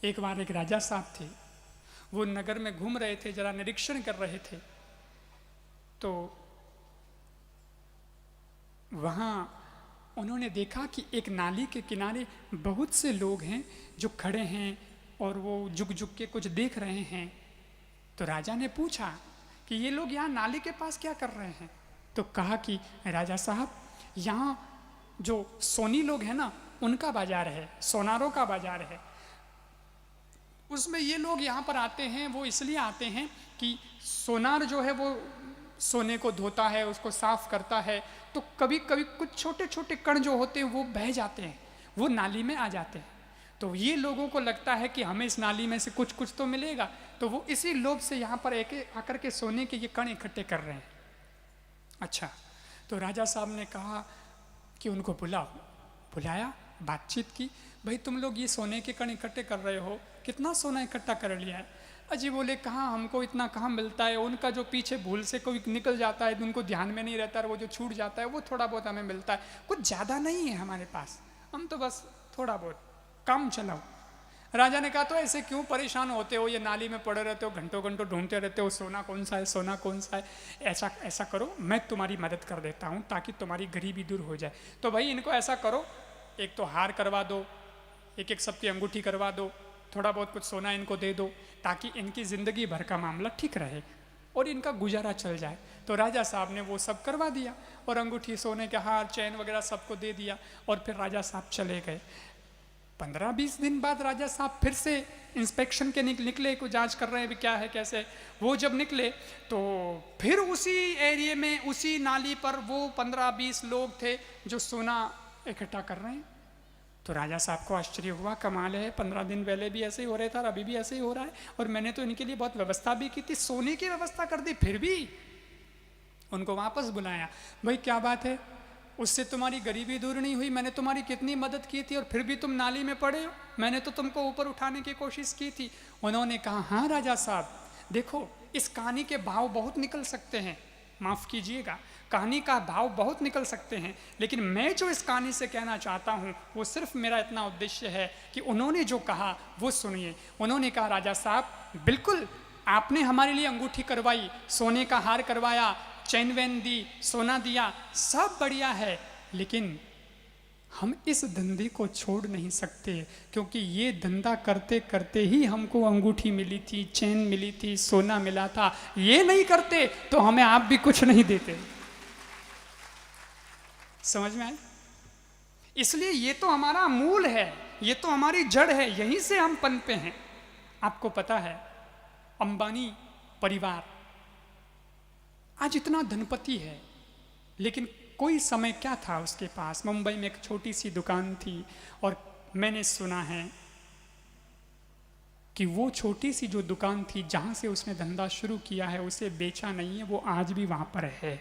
एक बार एक राजा साहब थे, वो नगर में घूम रहे थे, जरा निरीक्षण कर रहे थे। तो वहाँ उन्होंने देखा कि एक नाली के किनारे बहुत से लोग हैं जो खड़े हैं और वो झुक झुक के कुछ देख रहे हैं। तो राजा ने पूछा कि ये लोग यहाँ नाली के पास क्या कर रहे हैं? तो कहा कि राजा साहब, यहाँ जो सोनी लोग हैं ना, उनका बाजार है, सोनारों का बाजार है। उसमें ये लोग यहाँ पर आते हैं, वो इसलिए आते हैं कि सोनार जो है वो सोने को धोता है, उसको साफ करता है, तो कभी कभी कुछ छोटे छोटे कण जो होते हैं वो बह जाते हैं, वो नाली में आ जाते हैं। तो ये लोगों को लगता है कि हमें इस नाली में से कुछ कुछ तो मिलेगा, तो वो इसी लोभ से यहाँ पर एक आकर के सोने के ये कण इकट्ठे कर रहे हैं। अच्छा, तो राजा साहब ने कहा कि उनको बुलाओ। बुलाया, बातचीत की, भाई तुम लोग ये सोने के कण इकट्ठे कर रहे हो, कितना सोना इकट्ठा कर लिया है? अजी बोले, कहाँ, हमको इतना कहाँ मिलता है, उनका जो पीछे भूल से कोई निकल जाता है, उनको ध्यान में नहीं रहता है, वो जो छूट जाता है वो थोड़ा बहुत हमें मिलता है, कुछ ज़्यादा नहीं है हमारे पास, हम तो बस थोड़ा बहुत काम चलाओ। राजा ने कहा, तो ऐसे क्यों परेशान होते हो, ये नाली में पड़े रहते हो, घंटों घंटों ढूंढते रहते हो, सोना कौन सा है, सोना कौन सा है? ऐसा करो, मैं तुम्हारी मदद कर देता हूँ ताकि तुम्हारी गरीबी दूर हो जाए। तो भाई इनको ऐसा करो, एक तो हार करवा दो, एक एक सबकी अंगूठी करवा दो, थोड़ा बहुत कुछ सोना इनको दे दो, ताकि इनकी ज़िंदगी भर का मामला ठीक रहे और इनका गुजारा चल जाए। तो राजा साहब ने वो सब करवा दिया और अंगूठी, सोने के हार, चैन वगैरह सबको दे दिया और फिर राजा साहब चले गए। 15-20 दिन बाद राजा साहब फिर से इंस्पेक्शन के निकले, को जांच कर रहे हैं भी क्या है कैसे। वो जब निकले तो फिर उसी एरिया में, उसी नाली पर वो 15-20 लोग थे जो सोना इकट्ठा कर रहे हैं। तो राजा साहब को आश्चर्य हुआ, कमाल है, 15 दिन पहले भी ऐसे ही हो रहा था और अभी भी ऐसे ही हो रहा है, और मैंने तो इनके लिए बहुत व्यवस्था भी की थी, सोने की व्यवस्था कर दी, फिर भी। उनको वापस बुलाया, भाई क्या बात है, उससे तुम्हारी गरीबी दूर नहीं हुई? मैंने तुम्हारी कितनी मदद की थी और फिर भी तुम नाली में पड़े हो, मैंने तो तुमको ऊपर उठाने की कोशिश की थी। उन्होंने कहा, हाँ राजा साहब, देखो इस कहानी के भाव बहुत निकल सकते हैं, माफ़ कीजिएगा, कहानी का भाव बहुत निकल सकते हैं, लेकिन मैं जो इस कहानी से कहना चाहता हूँ वो सिर्फ मेरा इतना उद्देश्य है कि उन्होंने जो कहा वो सुनिए। उन्होंने कहा, राजा साहब बिल्कुल आपने हमारे लिए अंगूठी करवाई, सोने का हार करवाया, चैन वैन दी, सोना दिया, सब बढ़िया है, लेकिन हम इस धंधे को छोड़ नहीं सकते, क्योंकि ये धंधा करते करते ही हमको अंगूठी मिली थी, चैन मिली थी, सोना मिला था, ये नहीं करते तो हमें आप भी कुछ नहीं देते। समझ में आए? इसलिए ये तो हमारा मूल है, ये तो हमारी जड़ है, यहीं से हम पनपे हैं। आपको पता है अंबानी परिवार आज इतना धनपति है, लेकिन कोई समय क्या था उसके पास, मुंबई में एक छोटी सी दुकान थी, और मैंने सुना है कि वो छोटी सी जो दुकान थी जहाँ से उसने धंधा शुरू किया है उसे बेचा नहीं है, वो आज भी वहाँ पर है।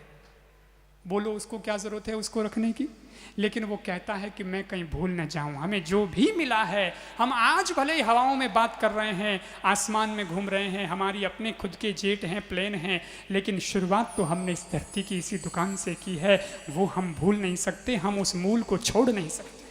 बोलो उसको क्या ज़रूरत है उसको रखने की, लेकिन वो कहता है कि मैं कहीं भूल न जाऊं, हमें जो भी मिला है, हम आज भले ही हवाओं में बात कर रहे हैं, आसमान में घूम रहे हैं, हमारी अपने खुद के जेट हैं, प्लेन हैं, लेकिन शुरुआत तो हमने इस धरती की इसी दुकान से की है, वो हम भूल नहीं सकते, हम उस मूल को छोड़ नहीं सकते।